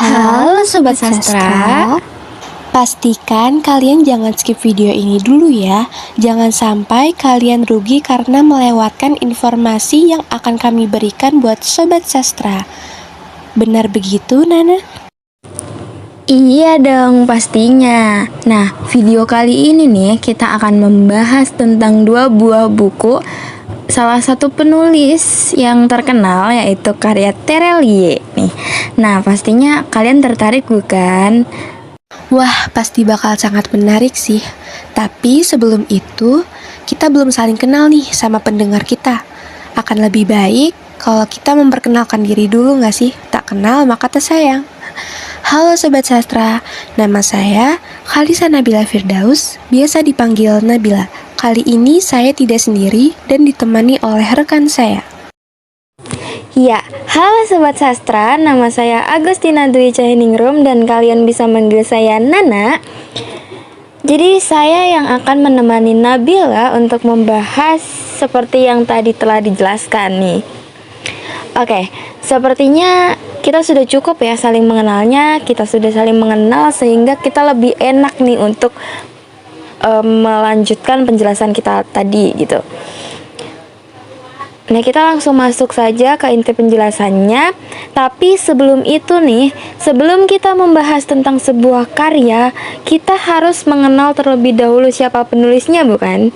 Halo Sobat Sastra, pastikan kalian jangan skip video ini dulu ya. Jangan sampai kalian rugi karena melewatkan informasi yang akan kami berikan buat Sobat Sastra. Benar begitu, Nana? Iya dong pastinya. Nah, video kali ini nih kita akan membahas tentang dua buah buku salah satu penulis yang terkenal, yaitu karya Terelie nih. Nah, pastinya kalian tertarik bukan? Wah, pasti bakal sangat menarik sih. Tapi sebelum itu, kita belum saling kenal nih sama pendengar kita. Akan lebih baik kalau kita memperkenalkan diri dulu gak sih? Tak kenal maka tak sayang. Halo Sobat Sastra, nama saya Khalisa Nabila Firdaus, biasa dipanggil Nabila. Kali ini saya tidak sendiri dan ditemani oleh rekan saya. Ya, halo Sobat Sastra, nama saya Agustina Dwi Caheningrum dan kalian bisa manggil saya Nana. Jadi saya yang akan menemani Nabila untuk membahas seperti yang tadi telah dijelaskan nih. Oke, sepertinya kita sudah cukup ya saling mengenalnya. Kita sudah saling mengenal sehingga kita lebih enak nih untuk melanjutkan penjelasan kita tadi gitu. Nah, kita langsung masuk saja ke inti penjelasannya. Tapi sebelum itu nih, sebelum kita membahas tentang sebuah karya, kita harus mengenal terlebih dahulu siapa penulisnya, bukan?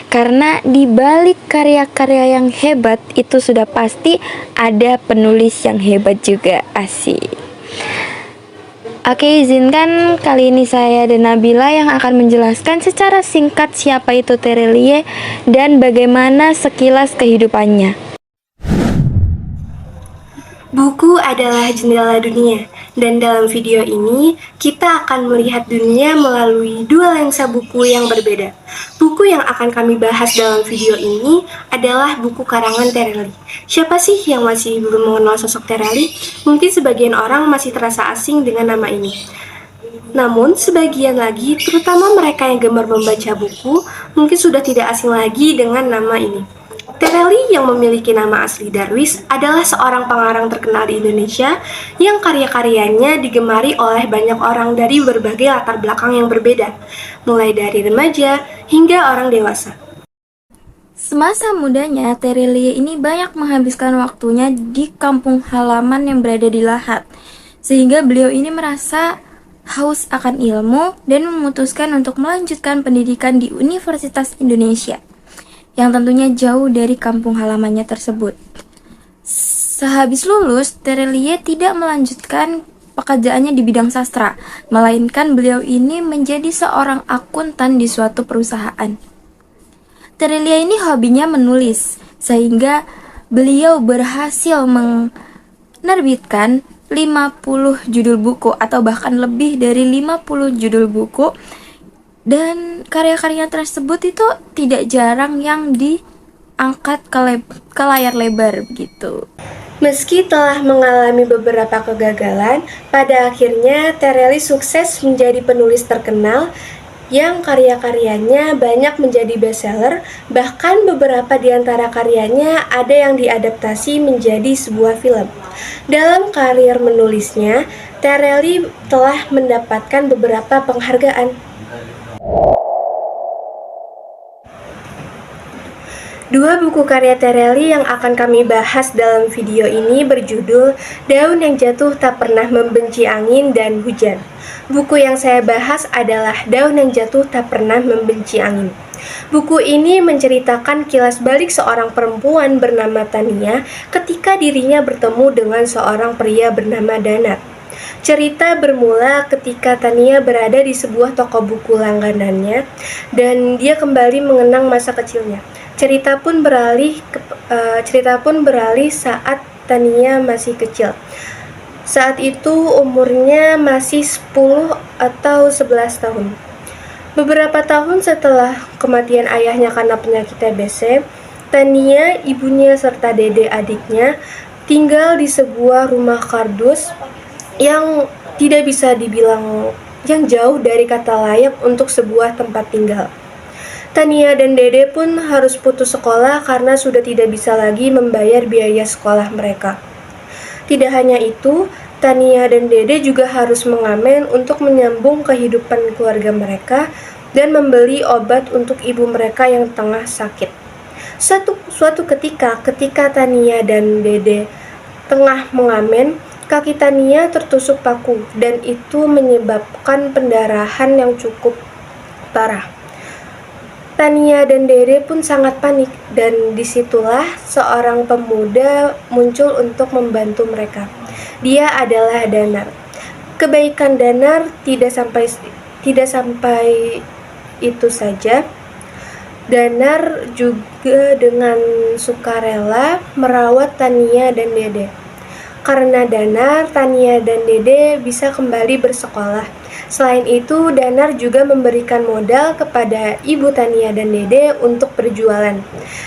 Karena di balik karya-karya yang hebat itu sudah pasti ada penulis yang hebat juga, asik. Oke, izinkan kali ini saya dan Nabila yang akan menjelaskan secara singkat siapa itu Terelie dan bagaimana sekilas kehidupannya. Buku adalah jendela dunia, dan dalam video ini kita akan melihat dunia melalui dua lensa buku yang berbeda. Buku yang akan kami bahas dalam video ini adalah buku karangan Terelie. Siapa sih yang masih belum mengenal sosok Terelie? Mungkin sebagian orang masih terasa asing dengan nama ini. Namun, sebagian lagi, terutama mereka yang gemar membaca buku, mungkin sudah tidak asing lagi dengan nama ini. Terelie yang memiliki nama asli Darwis adalah seorang pengarang terkenal di Indonesia yang karya-karyanya digemari oleh banyak orang dari berbagai latar belakang yang berbeda, mulai dari remaja hingga orang dewasa. Semasa mudanya, Terelie ini banyak menghabiskan waktunya di kampung halaman yang berada di Lahat, sehingga beliau ini merasa haus akan ilmu dan memutuskan untuk melanjutkan pendidikan di Universitas Indonesia, yang tentunya jauh dari kampung halamannya tersebut. Sehabis lulus, Terelie tidak melanjutkan pekerjaannya di bidang sastra, melainkan beliau ini menjadi seorang akuntan di suatu perusahaan. Terelie ini hobinya menulis, sehingga beliau berhasil menerbitkan 50 judul buku atau bahkan lebih dari 50 judul buku. Dan karya-karya tersebut itu tidak jarang yang diangkat ke layar lebar begitu. Meski telah mengalami beberapa kegagalan, pada akhirnya Terelie sukses menjadi penulis terkenal yang karya-karyanya banyak menjadi bestseller. Bahkan beberapa di antara karyanya ada yang diadaptasi menjadi sebuah film. Dalam karir menulisnya, Terelie telah mendapatkan beberapa penghargaan. Dua buku karya Terelie yang akan kami bahas dalam video ini berjudul Daun yang Jatuh Tak Pernah Membenci Angin dan Hujan. Buku yang saya bahas adalah Daun yang Jatuh Tak Pernah Membenci Angin. Buku ini menceritakan kilas balik seorang perempuan bernama Tania ketika dirinya bertemu dengan seorang pria bernama Danat. Cerita bermula ketika Tania berada di sebuah toko buku langganannya dan dia kembali mengenang masa kecilnya. Cerita pun beralih saat Tania masih kecil. Saat itu umurnya masih 10 atau 11 tahun. Beberapa tahun setelah kematian ayahnya karena penyakit TBC, Tania, ibunya serta dede adiknya tinggal di sebuah rumah kardus yang tidak bisa dibilang yang jauh dari kata layak untuk sebuah tempat tinggal. Tania dan Dede pun harus putus sekolah karena sudah tidak bisa lagi membayar biaya sekolah mereka. Tidak hanya itu, Tania dan Dede juga harus mengamen untuk menyambung kehidupan keluarga mereka dan membeli obat untuk ibu mereka yang tengah sakit. Suatu ketika Tania dan Dede tengah mengamen, kaki Tania tertusuk paku dan itu menyebabkan pendarahan yang cukup parah. Tania dan Dede pun sangat panik dan disitulah seorang pemuda muncul untuk membantu mereka. Dia adalah Danar. Kebaikan Danar tidak sampai itu saja. Danar juga dengan sukarela merawat Tania dan Dede. Karena Danar, Tania dan Dede bisa kembali bersekolah. Selain itu, Danar juga memberikan modal kepada ibu Tania dan Dede untuk berjualan.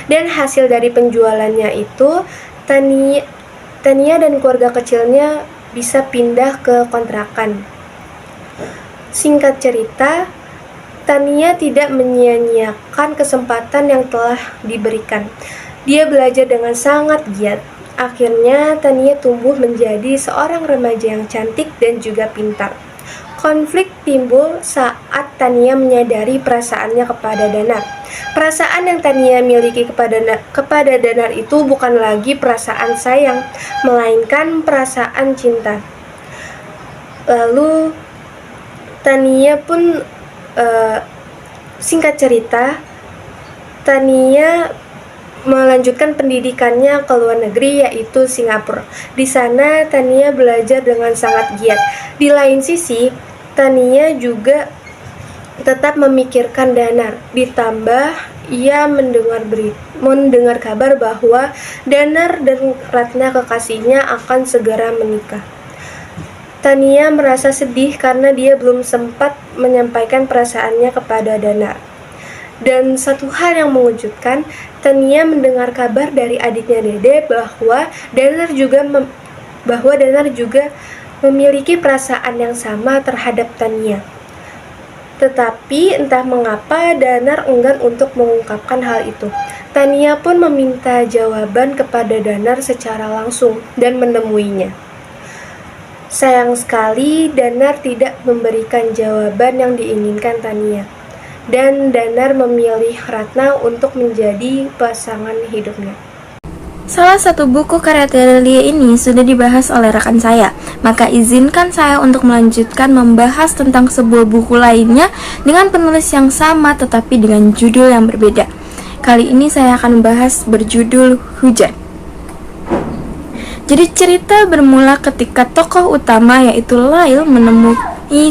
Dan hasil dari penjualannya itu, Tania dan keluarga kecilnya bisa pindah ke kontrakan. Singkat cerita, Tania tidak menyia-nyiakan kesempatan yang telah diberikan. Dia belajar dengan sangat giat. Akhirnya, Tania tumbuh menjadi seorang remaja yang cantik dan juga pintar. Konflik timbul saat Tania menyadari perasaannya kepada Danar. Perasaan yang Tania miliki kepada Danar itu bukan lagi perasaan sayang, melainkan perasaan cinta. Lalu Tania pun singkat cerita, Tania melanjutkan pendidikannya ke luar negeri, yaitu Singapura. Di sana Tania belajar dengan sangat giat. Di lain sisi, Tania juga tetap memikirkan Danar. Ditambah ia mendengar kabar bahwa Danar dan Ratna kekasihnya akan segera menikah. Tania merasa sedih karena dia belum sempat menyampaikan perasaannya kepada Danar. Dan satu hal yang mengejutkan, Tania mendengar kabar dari adiknya Dede bahwa Danar juga memiliki perasaan yang sama terhadap Tania. Tetapi entah mengapa Danar enggan untuk mengungkapkan hal itu. Tania pun meminta jawaban kepada Danar secara langsung dan menemuinya. Sayang sekali Danar tidak memberikan jawaban yang diinginkan Tania. Dan Danar memilih Ratna untuk menjadi pasangan hidupnya. Salah satu buku karya Terelie ini sudah dibahas oleh rekan saya, maka izinkan saya untuk melanjutkan membahas tentang sebuah buku lainnya dengan penulis yang sama tetapi dengan judul yang berbeda. Kali ini saya akan membahas berjudul Hujan. Jadi cerita bermula ketika tokoh utama yaitu Lail menemui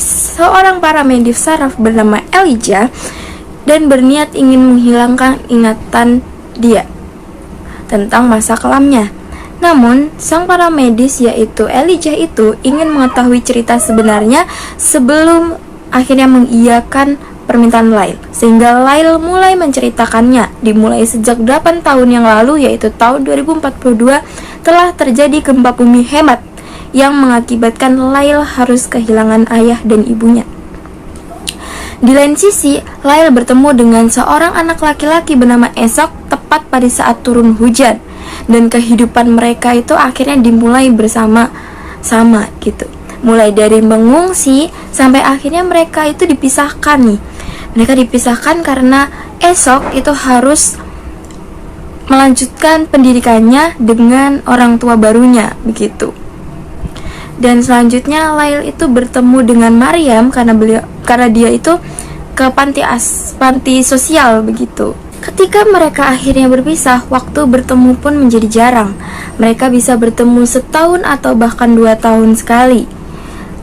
seorang paramedis saraf bernama Elijah dan berniat ingin menghilangkan ingatan dia tentang masa kelamnya. Namun, sang paramedis yaitu Elijah itu ingin mengetahui cerita sebenarnya sebelum akhirnya mengiyakan permintaan Lail. Sehingga Lail mulai menceritakannya. Dimulai sejak 8 tahun yang lalu yaitu tahun 2042 telah terjadi gempa bumi hebat yang mengakibatkan Lail harus kehilangan ayah dan ibunya. Di lain sisi, Lail bertemu dengan seorang anak laki-laki bernama Esok tepat pada saat turun hujan. Dan kehidupan mereka itu akhirnya dimulai bersama-sama gitu. Mulai dari mengungsi sampai akhirnya mereka itu dipisahkan nih. Mereka dipisahkan karena Esok itu harus melanjutkan pendidikannya dengan orang tua barunya begitu. Dan selanjutnya Lail itu bertemu dengan Maryam karena dia itu ke panti sosial begitu. Ketika mereka akhirnya berpisah, waktu bertemu pun menjadi jarang. Mereka bisa bertemu setahun atau bahkan 2 tahun sekali.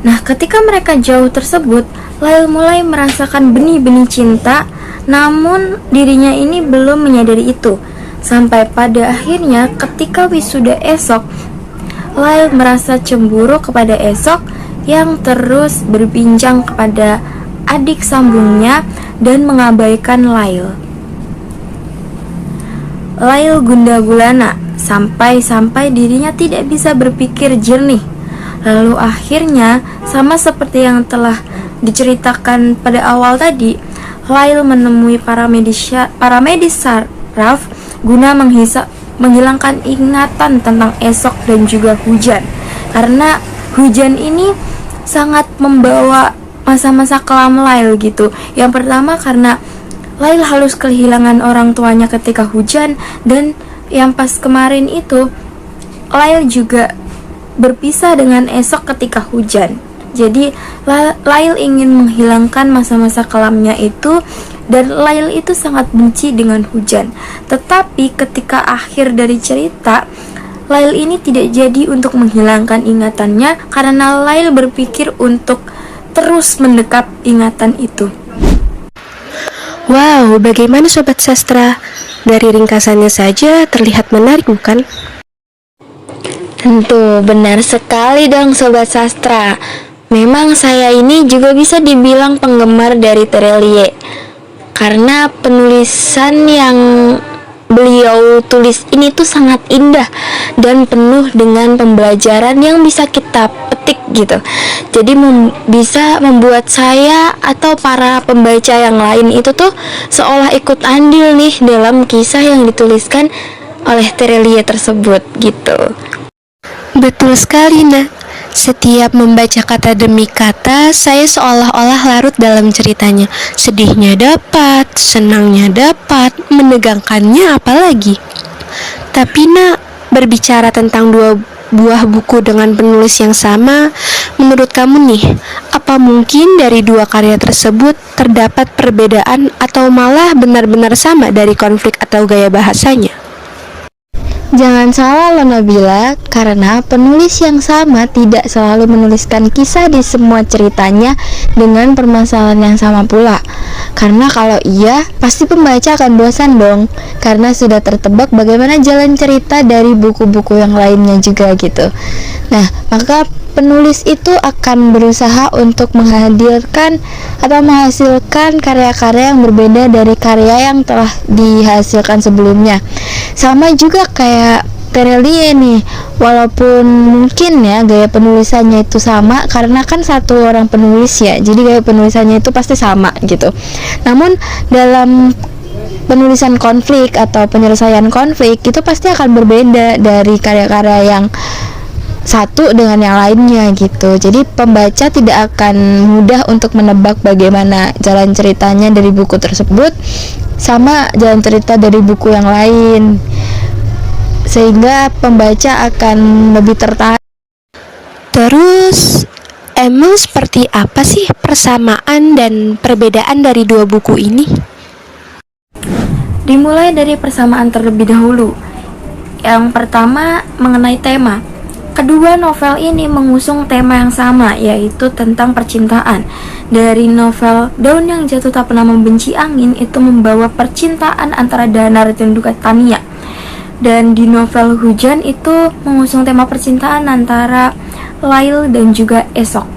Nah, ketika mereka jauh tersebut, Lail mulai merasakan benih-benih cinta, namun dirinya ini belum menyadari itu. Sampai pada akhirnya ketika wisuda Esok, Lail merasa cemburu kepada Esok yang terus berbincang kepada adik sambungnya dan mengabaikan Lail. Lail gundah gulana sampai dirinya tidak bisa berpikir jernih. Lalu akhirnya sama seperti yang telah diceritakan pada awal tadi, Lail menemui paramedis saraf guna menghilangkan ingatan tentang Esok dan juga hujan. Karena hujan ini sangat membawa masa-masa kelam Lail gitu. Yang pertama karena Lail harus kehilangan orang tuanya ketika hujan, dan yang pas kemarin itu Lail juga berpisah dengan Esok ketika hujan. Jadi Lail ingin menghilangkan masa-masa kelamnya itu, dan Lail itu sangat benci dengan hujan. Tetapi ketika akhir dari cerita, Lail ini tidak jadi untuk menghilangkan ingatannya karena Lail berpikir untuk terus mendekap ingatan itu. Wow, bagaimana Sobat Sastra? Dari ringkasannya saja terlihat menarik, bukan? Tentu, benar sekali dong Sobat Sastra. Memang saya ini juga bisa dibilang penggemar dari Terelie, karena penulisan yang beliau tulis ini tuh sangat indah dan penuh dengan pembelajaran yang bisa kita petik gitu. Jadi bisa membuat saya atau para pembaca yang lain itu tuh seolah ikut andil nih dalam kisah yang dituliskan oleh Terelie tersebut gitu. Betul sekali, Nak. Setiap membaca kata demi kata, saya seolah-olah larut dalam ceritanya. Sedihnya dapat, senangnya dapat, menegangkannya apalagi. Tapi Nak, berbicara tentang dua buah buku dengan penulis yang sama, menurut kamu nih, apa mungkin dari dua karya tersebut terdapat perbedaan atau malah benar-benar sama dari konflik atau gaya bahasanya? Jangan salah loh Nabila, karena penulis yang sama tidak selalu menuliskan kisah di semua ceritanya dengan permasalahan yang sama pula. Karena kalau iya, pasti pembaca akan bosan dong, karena sudah tertebak bagaimana jalan cerita dari buku-buku yang lainnya juga gitu. Nah, maka penulis itu akan berusaha untuk menghadirkan atau menghasilkan karya-karya yang berbeda dari karya yang telah dihasilkan sebelumnya. Sama juga kayak Terelie nih, walaupun mungkin ya gaya penulisannya itu sama karena kan satu orang penulis ya, jadi gaya penulisannya itu pasti sama gitu. Namun dalam penulisan konflik atau penyelesaian konflik itu pasti akan berbeda dari karya-karya yang satu dengan yang lainnya gitu. Jadi pembaca tidak akan mudah untuk menebak bagaimana jalan ceritanya dari buku tersebut sama jalan cerita dari buku yang lain, sehingga pembaca akan lebih tertarik. Terus, emang seperti apa sih persamaan dan perbedaan dari dua buku ini? Dimulai dari persamaan terlebih dahulu. Yang pertama mengenai tema. Kedua novel ini mengusung tema yang sama, yaitu tentang percintaan. Dari novel Daun yang Jatuh Tak Pernah Membenci Angin itu membawa percintaan antara Danar dan juga Tania. Dan di novel Hujan itu mengusung tema percintaan antara Lail dan juga Esok.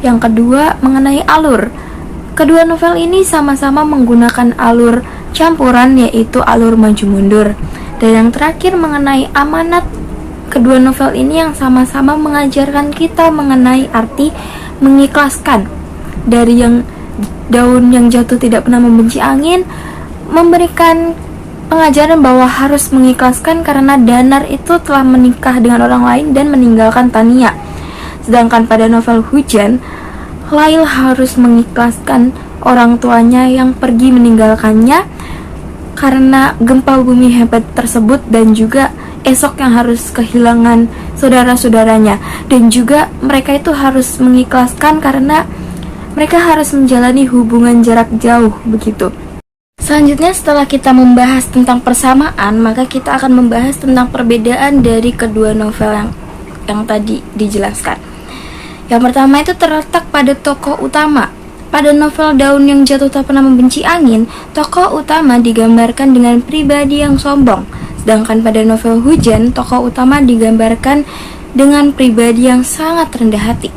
Yang kedua mengenai alur. Kedua novel ini sama-sama menggunakan alur campuran, yaitu alur maju mundur. Dan yang terakhir mengenai amanat. Kedua novel ini yang sama-sama mengajarkan kita mengenai arti mengikhlaskan. Dari yang Daun yang Jatuh Tidak Pernah Membenci Angin memberikan pengajaran bahwa harus mengikhlaskan karena Danar itu telah menikah dengan orang lain dan meninggalkan Tania. Sedangkan pada novel Hujan, Lail harus mengikhlaskan orang tuanya yang pergi meninggalkannya karena gempa bumi hebat tersebut, dan juga Esok yang harus kehilangan saudara-saudaranya, dan juga mereka itu harus mengikhlaskan karena mereka harus menjalani hubungan jarak jauh begitu. Selanjutnya setelah kita membahas tentang persamaan, maka kita akan membahas tentang perbedaan dari kedua novel yang tadi dijelaskan. Yang pertama itu terletak pada tokoh utama. Pada novel Daun yang Jatuh Tak Pernah Membenci Angin, tokoh utama digambarkan dengan pribadi yang sombong. Sedangkan pada novel Hujan, tokoh utama digambarkan dengan pribadi yang sangat rendah hati.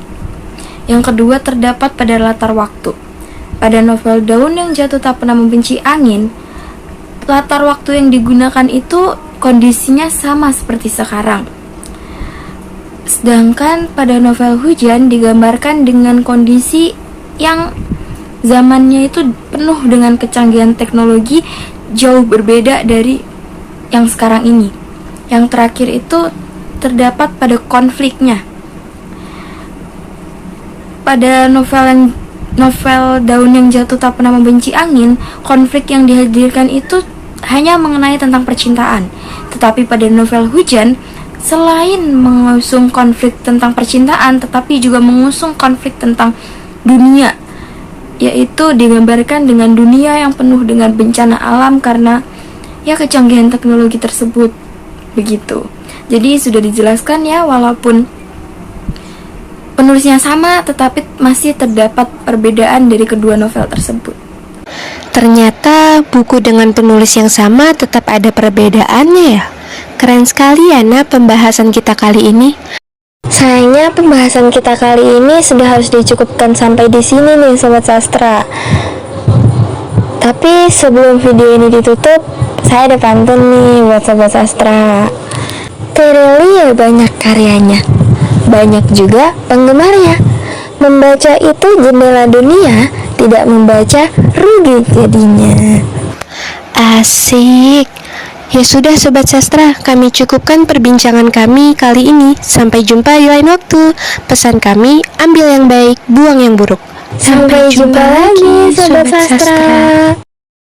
Yang kedua terdapat pada latar waktu. Pada novel Daun yang Jatuh Tak Pernah Membenci Angin, latar waktu yang digunakan itu kondisinya sama seperti sekarang. Sedangkan pada novel Hujan digambarkan dengan kondisi yang zamannya itu penuh dengan kecanggihan teknologi jauh berbeda dari yang sekarang ini. Yang terakhir itu terdapat pada konfliknya. pada novel Daun yang Jatuh Tak Pernah Membenci Angin, konflik yang dihadirkan itu hanya mengenai tentang percintaan. Tetapi pada novel Hujan, selain mengusung konflik tentang percintaan, tetapi juga mengusung konflik tentang dunia, yaitu digambarkan dengan dunia yang penuh dengan bencana alam karena ya kecanggihan teknologi tersebut. Begitu. Jadi sudah dijelaskan ya, walaupun penulisnya sama, tetapi masih terdapat perbedaan dari kedua novel tersebut. Ternyata buku dengan penulis yang sama tetap ada perbedaannya ya. Keren sekali ya pembahasan kita kali ini. Sayangnya pembahasan kita kali ini sudah harus dicukupkan sampai di sini nih Sobat Sastra. Tapi sebelum video ini ditutup, saya ada pantun nih buat Sobat Sastra. Terelie banyak karyanya, banyak juga penggemarnya. Membaca itu jendela dunia, tidak membaca rugi jadinya. Asik. Ya sudah Sobat Sastra, kami cukupkan perbincangan kami kali ini. Sampai jumpa di lain waktu. Pesan kami, ambil yang baik, buang yang buruk. Sampai jumpa lagi Sobat Sastra.